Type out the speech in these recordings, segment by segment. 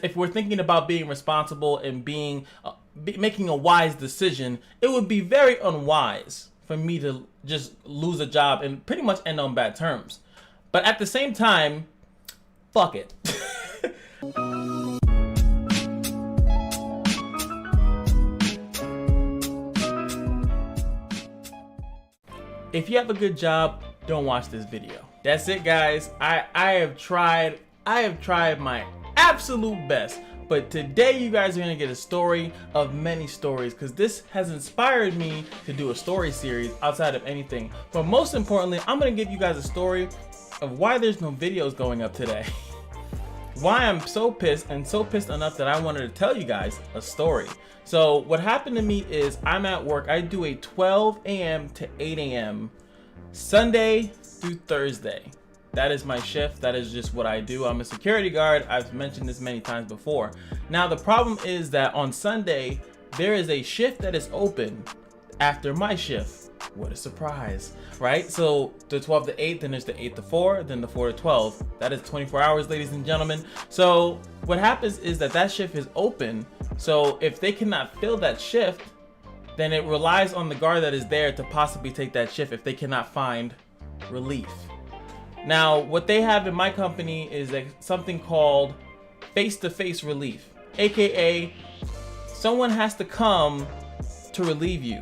if we're thinking about being responsible and making a wise decision, it would be very unwise for me to just lose a job and pretty much end on bad terms. But at the same time, fuck it. If you have a good job, don't watch this video. That's it, guys. I have tried my absolute best. But today you guys are gonna get a story of many stories, because this has inspired me to do a story series outside of anything. But most importantly, I'm gonna give you guys a story of why there's no videos going up today. Why I'm so pissed, and so pissed enough that I wanted to tell you guys a story. So what happened to me is I'm at work. I do a 12 a.m. to 8 a.m. Sunday through Thursday. That is my shift. That is just what I do. I'm a security guard. I've mentioned this many times before. Now the problem is that on Sunday, there is a shift that is open after my shift. What a surprise, right? So the 12 to 8, then there's the 8 to 4, then the 4 to 12. That is 24 hours, ladies and gentlemen. So what happens is that shift is open. So if they cannot fill that shift, then it relies on the guard that is there to possibly take that shift if they cannot find relief. Now, what they have in my company is something called face-to-face relief, aka someone has to come to relieve you.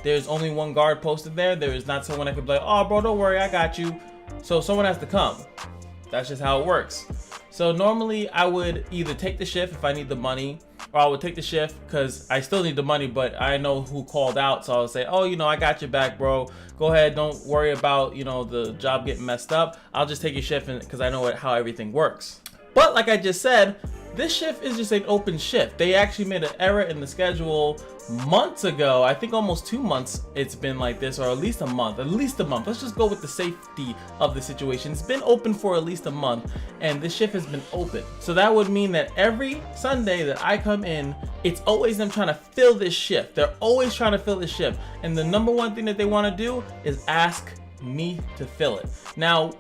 There's only one guard posted there. There is not someone that could be like, oh bro, don't worry, I got you. So someone has to come. That's just how it works. So normally I would either take the shift if I need the money, or I would take the shift because I still need the money, but I know who called out. So I would say, oh, I got your back, bro. Go ahead. Don't worry about, the job getting messed up. I'll just take your shift because I know how everything works. But like I just said, this shift is just an open shift. They actually made an error in the schedule months ago. I think almost 2 months it's been like this, or at least a month. Let's just go with the safety of the situation. It's been open for at least a month, and this shift has been open. So that would mean that every Sunday that I come in, it's always them trying to fill this shift. They're always trying to fill this shift. And the number one thing that they want to do is ask me to fill it. Now,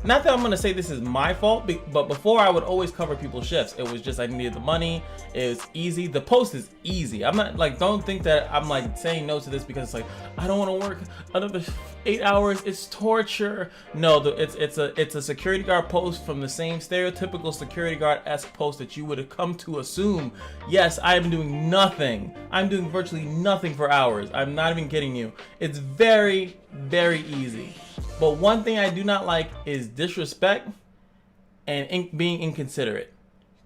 not that I'm gonna say this is my fault, but before I would always cover people's shifts. It was just I needed the money. It's easy. The post is easy. I'm not like, don't think that I'm like saying no to this because it's like I don't want to work another 8 hours. It's torture. No, it's a security guard post from the same stereotypical security guard-esque post that you would have come to assume. Yes, I am doing nothing. I'm doing virtually nothing for hours. I'm not even kidding you. It's very, very easy. But one thing I do not like is disrespect and being inconsiderate.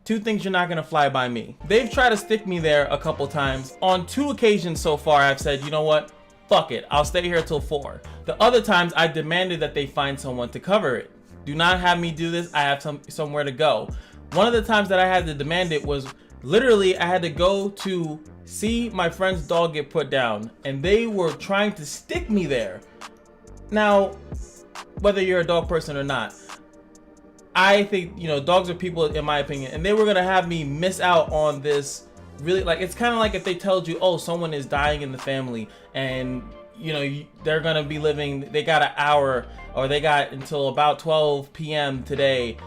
Two things you're not gonna fly by me. They've tried to stick me there a couple times. On 2 occasions so far, I've said, you know what? Fuck it, I'll stay here till 4. The other times, I demanded that they find someone to cover it. Do not have me do this. I have somewhere to go. One of the times that I had to demand it was literally I had to go to see my friend's dog get put down, and they were trying to stick me there. Now, whether you're a dog person or not, I think, dogs are people in my opinion, and they were gonna have me miss out on this. Really, like, it's kind of like if they told you, oh, someone is dying in the family, and they're gonna be living, they got an hour, or they got until about 12 p.m. today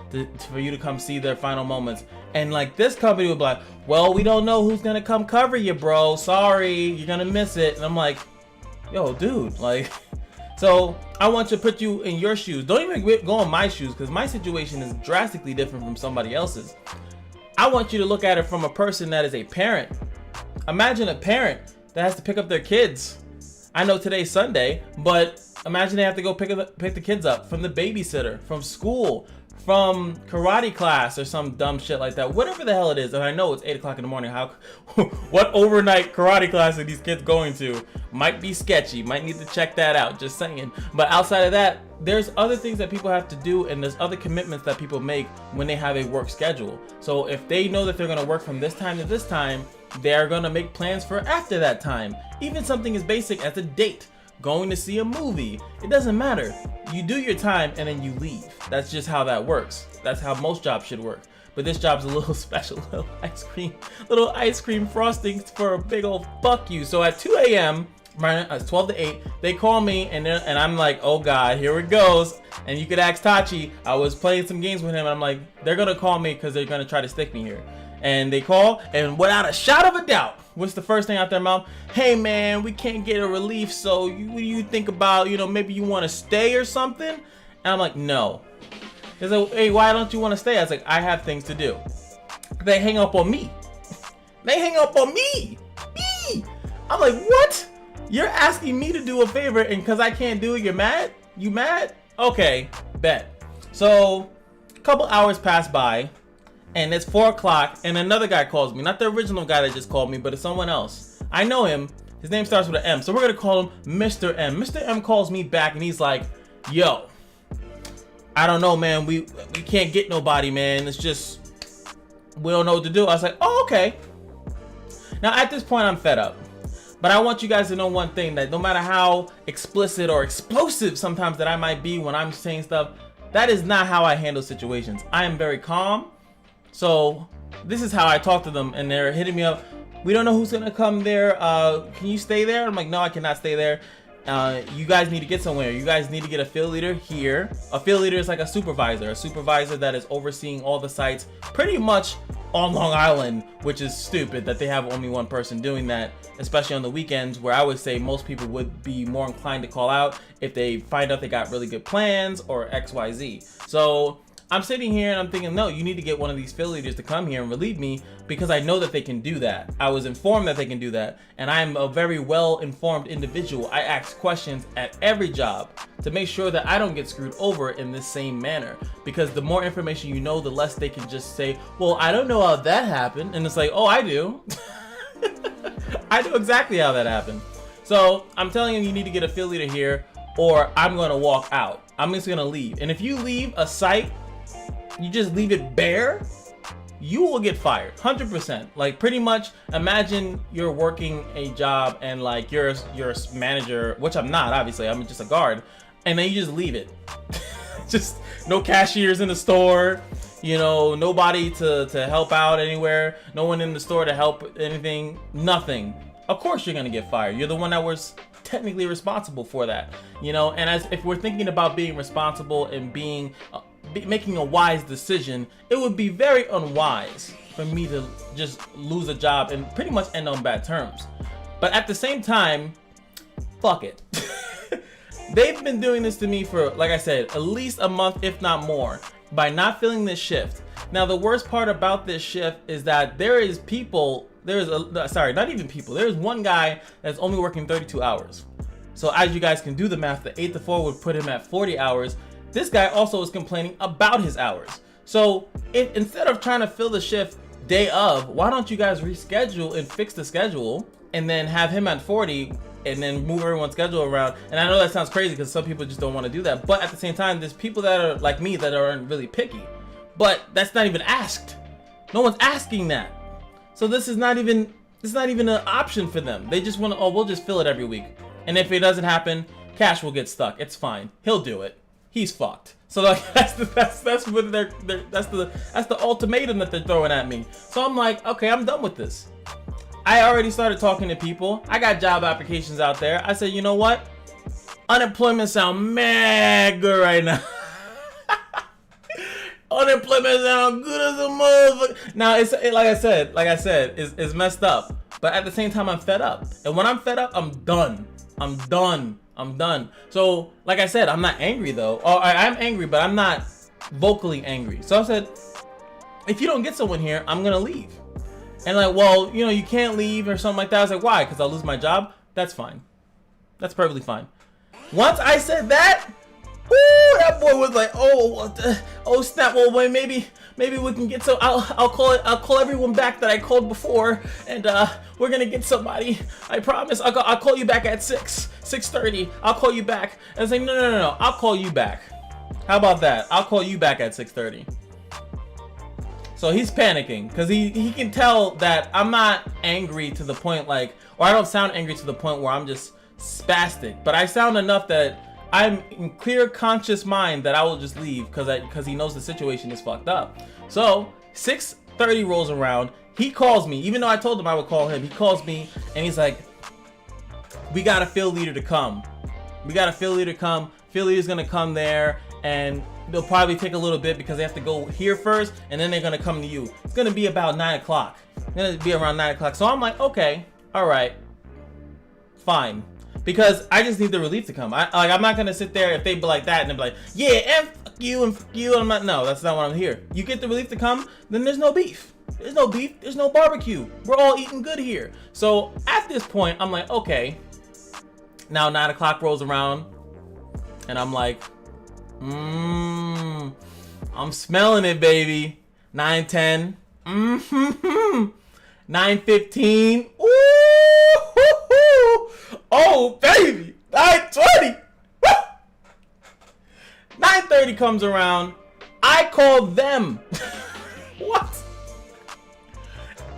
for you to come see their final moments. And like this company would be like, well, we don't know who's gonna come cover you, bro. Sorry, you're gonna miss it. And I'm like, yo, dude, like. So I want to put you in your shoes. Don't even go in my shoes, because my situation is drastically different from somebody else's. I want you to look at it from a person that is a parent. Imagine a parent that has to pick up their kids. I know today's Sunday, but imagine they have to go pick the kids up from the babysitter, from school, from karate class, or some dumb shit like that. Whatever the hell it is. And I know it's 8 o'clock in the morning. What overnight karate class are these kids going to? Might be sketchy. Might need to check that out. Just saying. But outside of that, there's other things that people have to do, and there's other commitments that people make when they have a work schedule. So if they know that they're going to work from this time to this time, they're going to make plans for after that time. Even something as basic as a date. Going to see a movie. It doesn't matter. You do your time and then you leave. That's just how that works. That's how most jobs should work. But this job's a little special. Little ice cream frosting for a big old fuck you. So at 2 a.m., it's 12 to 8, they call me, and I'm like, oh God, here it goes. And you could ask Tachi. I was playing some games with him, and I'm like, they're gonna call me because they're gonna try to stick me here. And they call, and without a shot of a doubt, what's the first thing out their mouth? Hey man, we can't get a relief, so what do you think about, maybe you want to stay or something? And I'm like, no. They like, hey, why don't you want to stay? I was like, I have things to do. They hang up on me. They hang up on me. Me. I'm like, what? You're asking me to do a favor, and because I can't do it, you're mad? You mad? Okay, bet. So, a couple hours pass by, and it's 4 o'clock, and another guy calls me. Not the original guy that just called me, but it's someone else. I know him. His name starts with an M, so we're gonna call him Mr. M. Mr. M calls me back, and he's like, yo, I don't know, man. We can't get nobody, man. It's just, we don't know what to do. I was like, oh, okay. Now, at this point, I'm fed up. But I want you guys to know one thing, that no matter how explicit or explosive sometimes that I might be when I'm saying stuff, that is not how I handle situations. I am very calm. So this is how I talk to them, and they're hitting me up. We don't know who's gonna come there. Can you stay there? I'm like, no, I cannot stay there. You guys need to get somewhere. You guys need to get a field leader here. A field leader is like a supervisor that is overseeing all the sites pretty much on Long Island, which is stupid that they have only one person doing that, especially on the weekends, where I would say most people would be more inclined to call out if they find out they got really good plans or XYZ. So I'm sitting here and I'm thinking, no, you need to get one of these field leaders to come here and relieve me, because I know that they can do that. I was informed that they can do that, and I'm a very well-informed individual. I ask questions at every job to make sure that I don't get screwed over in this same manner, because the more information you know, the less they can just say, well, I don't know how that happened. And it's like, oh, I do. I know exactly how that happened. So I'm telling you need to get a field leader here, or I'm going to walk out. I'm just going to leave. And if you leave a site, you just leave it bare, you will get fired 100%. Like, pretty much imagine you're working a job and like you're a manager, which I'm not, obviously, I'm just a guard, and then you just leave it. Just no cashiers in the store, nobody to help out anywhere, no one in the store to help anything, nothing. Of course you're gonna get fired. You're the one that was technically responsible for that, and if we're thinking about being responsible and making a wise decision, it would be very unwise for me to just lose a job and pretty much end on bad terms. But at the same time, fuck it. They've been doing this to me for, like I said, at least a month, if not more, by not filling this shift. Now, the worst part about this shift is that there's one guy that's only working 32 hours. So as you guys can do the math, the 8 to 4 would put him at 40 hours. This guy also is complaining about his hours. So instead of trying to fill the shift day of, why don't you guys reschedule and fix the schedule and then have him at 40 and then move everyone's schedule around? And I know that sounds crazy because some people just don't want to do that. But at the same time, there's people that are like me that aren't really picky. But that's not even asked. No one's asking that. So this is not even an option for them. They just want to, we'll just fill it every week. And if it doesn't happen, Cash will get stuck. It's fine. He'll do it. He's fucked. So like that's the ultimatum that they're throwing at me. So I'm like, okay, I'm done with this. I already started talking to people. I got job applications out there. I said, you know what? Unemployment sound mad good right now. Unemployment sound good as a motherfucker. Now it's like I said, it's messed up. But at the same time, I'm fed up. And when I'm fed up, I'm done. I'm done. So, like I said, I'm not angry though. Or I'm angry, but I'm not vocally angry. So I said, if you don't get someone here, I'm gonna leave. And like, well, you can't leave or something like that. I was like, why? Because I'll lose my job? That's fine. That's perfectly fine. Once I said that, woo, that boy was like, oh snap. Well, wait, maybe we can get some. I'll call everyone back that I called before, and we're gonna get somebody. I promise. I'll call you back at 6:30. I'll call you back. And I was like, no. I'll call you back. How about that? I'll call you back at 6:30. So he's panicking because he can tell that I'm not angry to the point or I don't sound angry to the point where I'm just spastic, but I sound enough that I'm in clear conscious mind that I will just leave because he knows the situation is fucked up. So 6:30 rolls around. He calls me, even though I told him I would call him. He calls me and he's like, we got a field leader to come. Field leader's gonna come there and they'll probably take a little bit because they have to go here first, and then they're gonna come to you. It's gonna be about 9 o'clock. It's gonna be around 9 o'clock. So I'm like, okay, all right, fine. Because I just need the relief to come. I'm not gonna sit there if they be like that and they'll be like, yeah, and fuck you and fuck you. And I'm not, no, that's not what I'm here. You get the relief to come, then there's no beef. There's no beef, there's no barbecue. We're all eating good here. So at this point, I'm like, okay. Now 9 o'clock rolls around and I'm like, I'm smelling it, baby. 9:10. 9:15. Ooh. Oh, baby. 9:20. 9:30 comes around. I call them. What?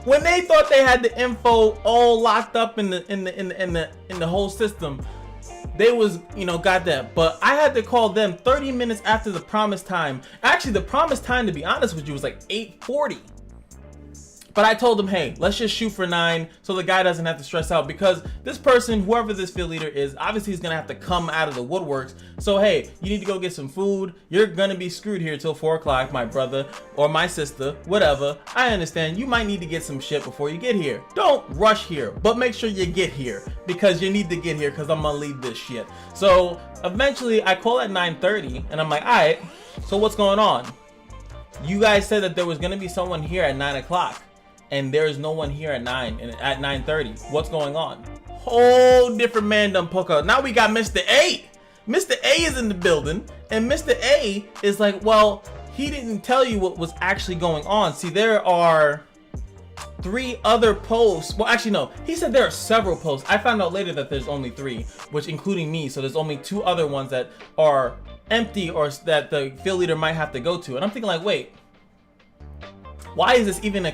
When they thought they had the info all locked up in the whole system, they was, got that. But I had to call them 30 minutes after the promised time. Actually, the promised time, to be honest with you, was like 8:40. But I told them, hey, let's just shoot for 9 so the guy doesn't have to stress out, because this person, whoever this field leader is, obviously he's gonna have to come out of the woodworks. So hey, you need to go get some food. You're gonna be screwed here till 4 o'clock, my brother or my sister, whatever. I understand you might need to get some shit before you get here. Don't rush here, but make sure you get here, because you need to get here, because I'm gonna leave this shit. So eventually I call at 9:30 and I'm like, all right, so what's going on? You guys said that there was gonna be someone here at 9 o'clock. And there's no one here at 9:30. What's going on? Whole different man done poke out. Now we got Mr. A. Mr. A is in the building, and Mr. A is like, well, he didn't tell you what was actually going on. See, there are 3 other posts. Well, actually, no. He said there are several posts. I found out later that there's only 3, which including me. So there's only 2 other ones that are empty or that the field leader might have to go to. And I'm thinking like, wait, why is this even a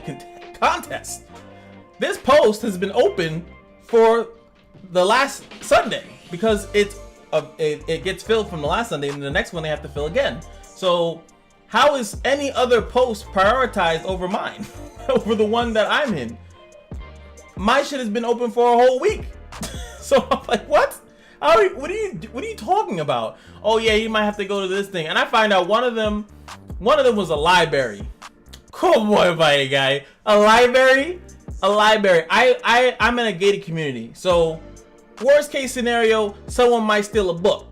contest? This post has been open for the last Sunday because it gets filled from the last Sunday, and the next one they have to fill again. So how is any other post prioritized over mine? Over the one that I'm in? My shit has been open for a whole week. So I'm like, what? What are you talking about? Oh yeah, you might have to go to this thing. And I find out one of them was a library. Come on, buddy, guy. A library? A library. I'm in a gated community. So, worst case scenario, someone might steal a book.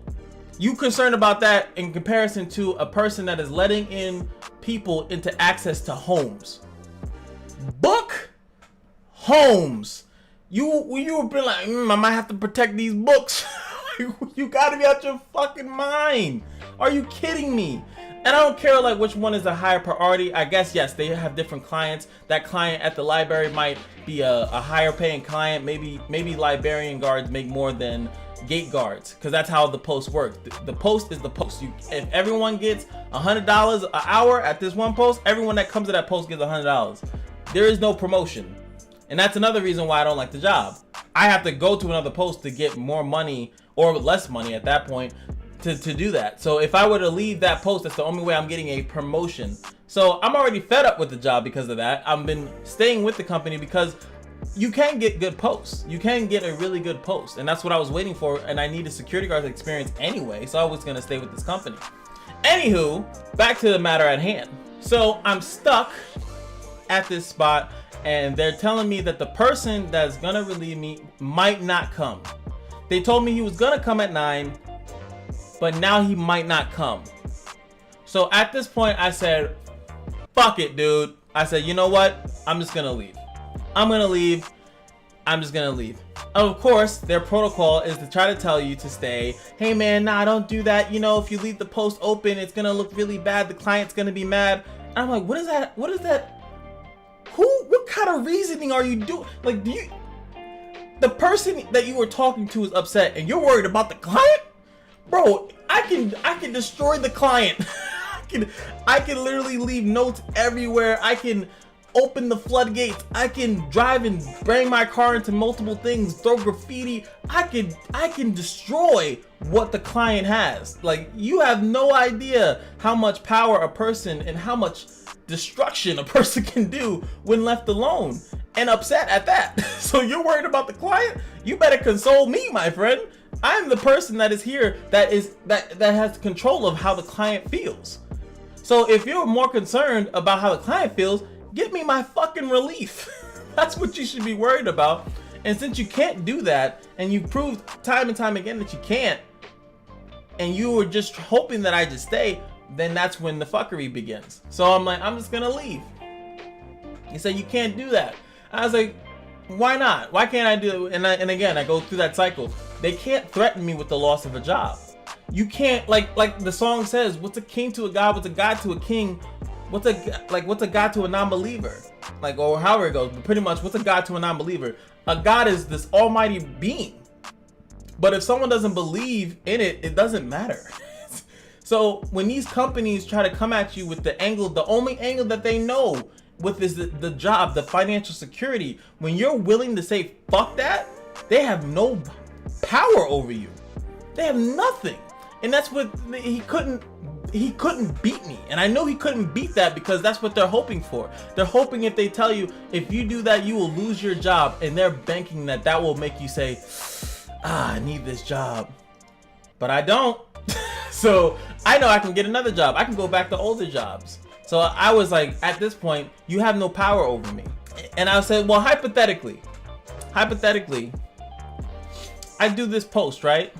You concerned about that in comparison to a person that is letting in people into access to homes. Book? Homes. You would be like, I might have to protect these books. You gotta be out your fucking mind. Are you kidding me? And I don't care like which one is a higher priority. I guess, yes, they have different clients. That client at the library might be a higher paying client. Maybe librarian guards make more than gate guards, because that's how the post works. The post is the post. If everyone gets $100 an hour at this one post, everyone that comes to that post gets $100. There is no promotion. And that's another reason why I don't like the job. I have to go to another post to get more money, or less money at that point, to do that. So if I were to leave that post, that's the only way I'm getting a promotion. So I'm already fed up with the job because of that. I've been staying with the company because you can get good posts. You can get a really good post, and that's what I was waiting for, and I need a security guard experience anyway, so I was gonna stay with this company. Anywho, back to the matter at hand. So I'm stuck at this spot, and they're telling me that the person that's gonna relieve me might not come. They told me he was gonna come at 9, but now he might not come. So at this point, I said, fuck it, dude. I said, you know what? I'm just gonna leave. I'm gonna leave. I'm just gonna leave. Of course, their protocol is to try to tell you to stay. Hey man, nah, don't do that. You know, if you leave the post open, it's gonna look really bad. The client's gonna be mad. And I'm like, what is that? What is that? What kind of reasoning are you doing? Like, the person that you were talking to is upset and you're worried about the client? Bro, I can destroy the client. I can literally leave notes everywhere. I can open the floodgates. I can drive and bang my car into multiple things, throw graffiti. I can destroy what the client has. Like, you have no idea how much power a person and how much destruction a person can do when left alone and upset at that. So you're worried about the client? You better console me, my friend. I'm the person that is here that has control of how the client feels. So if you're more concerned about how the client feels, give me my fucking relief. That's what you should be worried about. And since you can't do that, and you've proved time and time again that you can't, and you were just hoping that I just stay, then that's when the fuckery begins. So I'm like, I'm just gonna leave. He said, you can't do that. I was like, why not? Why can't I do it? And again, I go through that cycle. They can't threaten me with the loss of a job. You can't, like the song says, what's a king to a god? What's a god to a king? What's a god to a non-believer? Like, or however it goes, but pretty much, what's a god to a non-believer? A god is this almighty being. But if someone doesn't believe in it, it doesn't matter. So when these companies try to come at you with the only angle that they know with is the job, the financial security, when you're willing to say fuck that, they have no power over you. They have nothing. And that's what he couldn't beat me. And I know he couldn't beat that because that's what they're hoping for. They're hoping if they tell you, if you do that, you will lose your job. And they're banking that will make you say, I need this job. But I don't. So I know I can get another job. I can go back to older jobs. So I was like, at this point, you have no power over me. And I said, well, hypothetically, I do this post, right?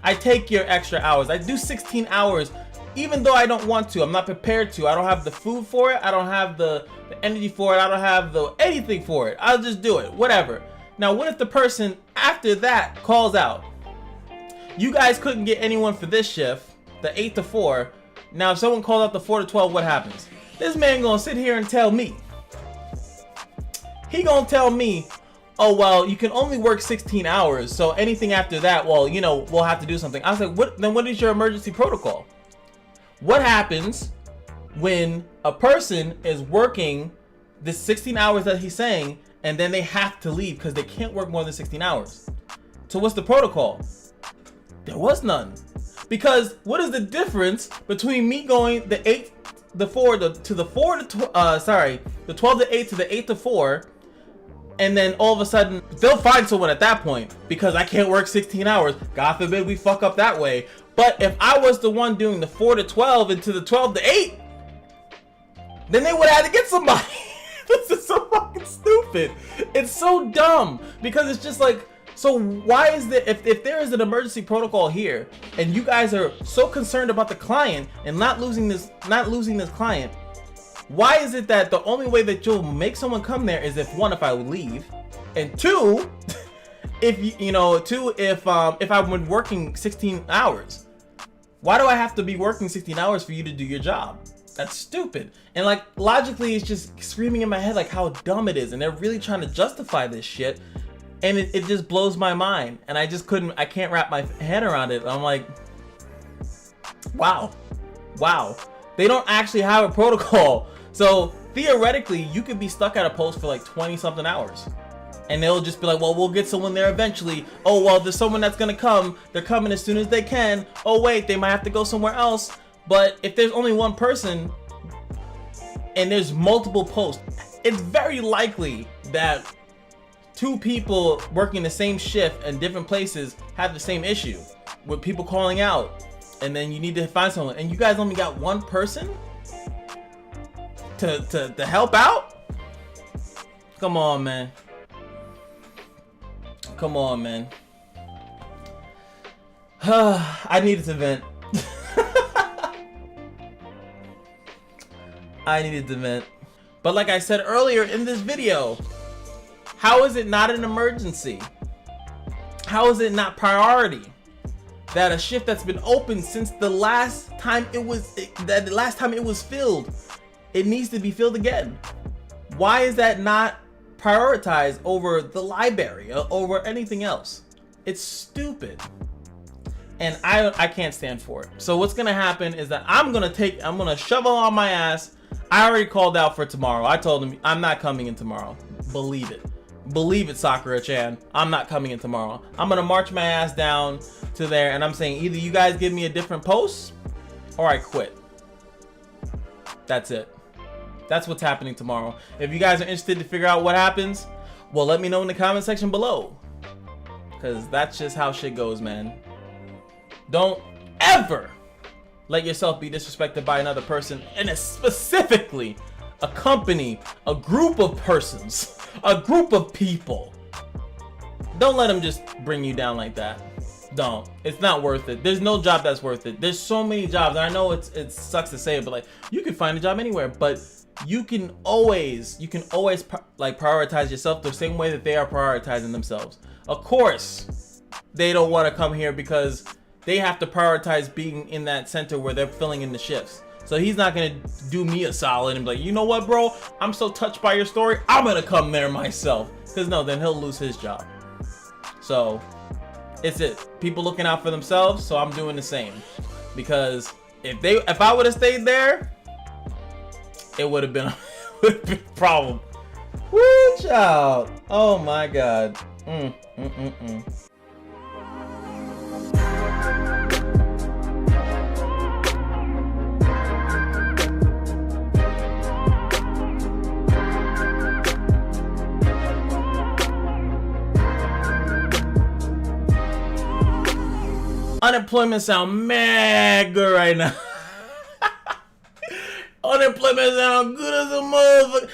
I take your extra hours. I do 16 hours, even though I don't want to. I'm not prepared to. I don't have the food for it. I don't have the energy for it. I don't have anything for it. I'll just do it, whatever. Now, what if the person after that calls out? You guys couldn't get anyone for this shift, the 8 to 4. Now, if someone calls out the 4 to 12, what happens? This man gonna sit here and tell me. He gonna tell me, oh, well, you can only work 16 hours. So anything after that, well, you know, we'll have to do something. I was like, what is your emergency protocol? What happens when a person is working the 16 hours that he's saying, and then they have to leave because they can't work more than 16 hours? So what's the protocol? There was none. Because what is the difference between me going the 12 to 8 to the 8 to 4, and then all of a sudden they'll find someone at that point because I can't work 16 hours. God forbid we fuck up that way. But if I was the one doing the 4 to 12 into the 12 to 8, then they would have to get somebody. This is so fucking stupid. It's so dumb because it's just like, so why is that if there is an emergency protocol here and you guys are so concerned about the client and not losing this client, why is it that the only way that you'll make someone come there is if one, if I would leave, and two, if I've been working 16 hours? Why do I have to be working 16 hours for you to do your job? That's stupid. And like logically it's just screaming in my head like how dumb it is, and they're really trying to justify this shit. And it just blows my mind, and I can't wrap my head around it. I'm like, wow. They don't actually have a protocol. So theoretically, you could be stuck at a post for like 20 something hours. And they'll just be like, well, we'll get someone there eventually. Oh, well, there's someone that's gonna come. They're coming as soon as they can. Oh, wait, they might have to go somewhere else. But if there's only one person and there's multiple posts, it's very likely that two people working the same shift in different places have the same issue with people calling out, and then you need to find someone, and you guys only got one person to help out. Come on, man. I needed to vent. But like I said earlier in this video, how is it not an emergency? How is it not priority that a shift that's been open since the last time it was filled, it needs to be filled again? Why is that not prioritized over the library, over anything else? It's stupid. And I can't stand for it. So what's gonna happen is that I'm gonna shovel on my ass. I already called out for tomorrow. I told him I'm not coming in tomorrow. Believe it, Sakura-chan. I'm not coming in tomorrow. I'm gonna march my ass down to there, and I'm saying either you guys give me a different post or I quit. That's it. That's what's happening tomorrow. If you guys are interested to figure out what happens, well, let me know in the comment section below, because that's just how shit goes, man. Don't ever let yourself be disrespected by another person, and it's specifically a company, a group of persons, a group of people. Don't let them just bring you down like that. Don't. It's not worth it. There's no job that's worth it. There's so many jobs, and I know it sucks to say it, but like, you can find a job anywhere, but you can always like prioritize yourself the same way that they are prioritizing themselves. Of course, they don't want to come here because they have to prioritize being in that center where they're filling in the shifts. So he's not gonna do me a solid and be like, you know what, bro? I'm so touched by your story, I'm gonna come there myself. Because no, then he'll lose his job. So it's it. People looking out for themselves, so I'm doing the same. Because if I would have stayed there, it would have been a problem. Woo, child. Oh my God. Unemployment sound mad good right now. Unemployment sound good as a motherfucker.